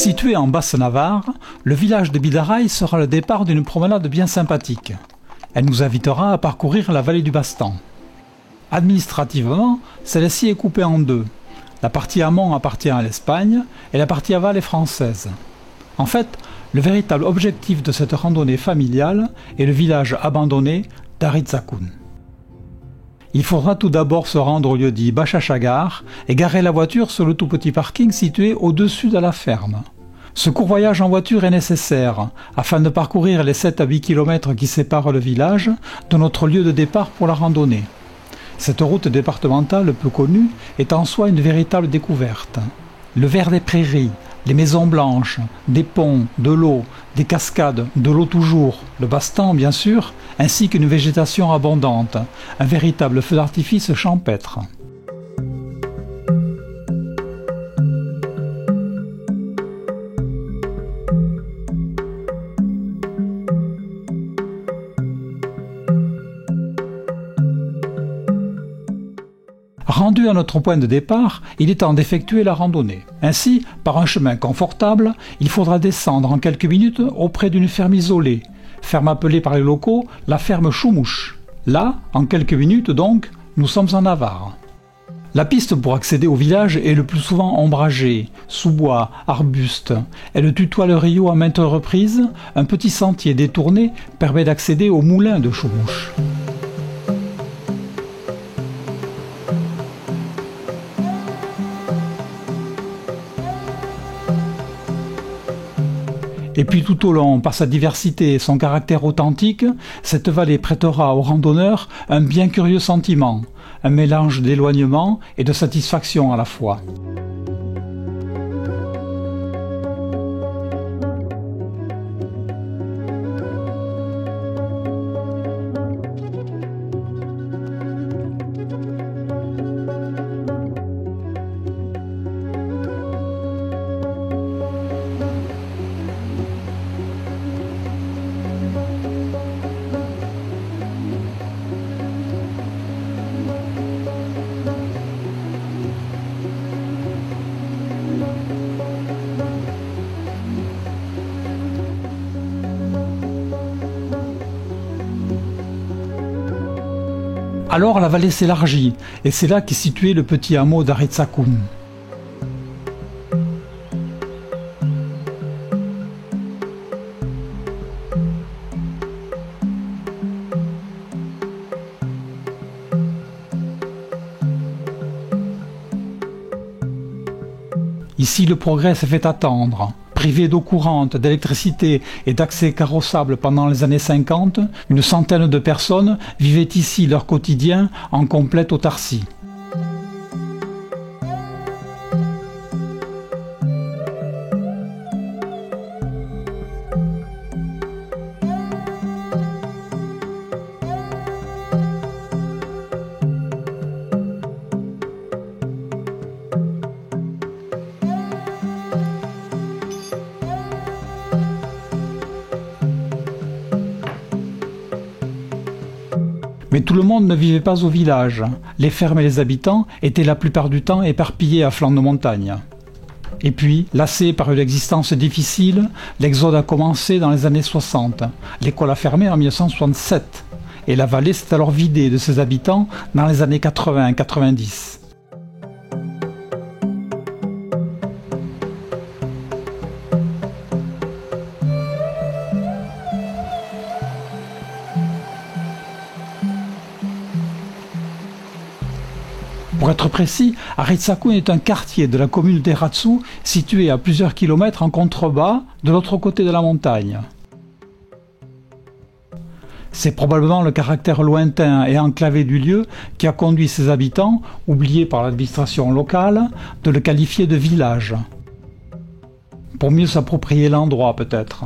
Situé en Basse-Navarre, le village de Bidaraï sera le départ d'une promenade bien sympathique. Elle nous invitera à parcourir la vallée du Bastan. Administrativement, celle-ci est coupée en deux. La partie amont appartient à l'Espagne et la partie aval est française. En fait, le véritable objectif de cette randonnée familiale est le village abandonné d'Aritsakoun. Il faudra tout d'abord se rendre au lieu-dit Bachachagar et garer la voiture sur le tout petit parking situé au-dessus de la ferme. Ce court voyage en voiture est nécessaire afin de parcourir les 7 à 8 km qui séparent le village de notre lieu de départ pour la randonnée. Cette route départementale peu connue est en soi une véritable découverte. Le vert des prairies, les maisons blanches, des ponts, de l'eau, des cascades, de l'eau toujours, le Bastan bien sûr, ainsi qu'une végétation abondante, un véritable feu d'artifice champêtre. Rendu à notre point de départ, il est temps d'effectuer la randonnée. Ainsi, par un chemin confortable, il faudra descendre en quelques minutes auprès d'une ferme isolée, ferme appelée par les locaux la ferme Choumouche. Là, en quelques minutes donc, nous sommes en Navarre. La piste pour accéder au village est le plus souvent ombragée, sous-bois, arbustes. Elle tutoie le Rio à maintes reprises. Un petit sentier détourné permet d'accéder au moulin de Choumouche. Et puis tout au long, par sa diversité et son caractère authentique, cette vallée prêtera aux randonneurs un bien curieux sentiment, un mélange d'éloignement et de satisfaction à la fois. Alors la vallée s'élargit, et c'est là qu'est situé le petit hameau d'Aritsakoun. Ici, le progrès s'est fait attendre. Privés d'eau courante, d'électricité et d'accès carrossable pendant les années 50, une centaine de personnes vivaient ici leur quotidien en complète autarcie. Mais tout le monde ne vivait pas au village. Les fermes et les habitants étaient la plupart du temps éparpillés à flanc de montagne. Et puis, lassés par une existence difficile, l'exode a commencé dans les années 60. L'école a fermé en 1967. Et la vallée s'est alors vidée de ses habitants dans les années 80-90. Pour être précis, Aritsakoun est un quartier de la commune d'Eratsu situé à plusieurs kilomètres en contrebas de l'autre côté de la montagne. C'est probablement le caractère lointain et enclavé du lieu qui a conduit ses habitants, oubliés par l'administration locale, de le qualifier de village. Pour mieux s'approprier l'endroit peut-être.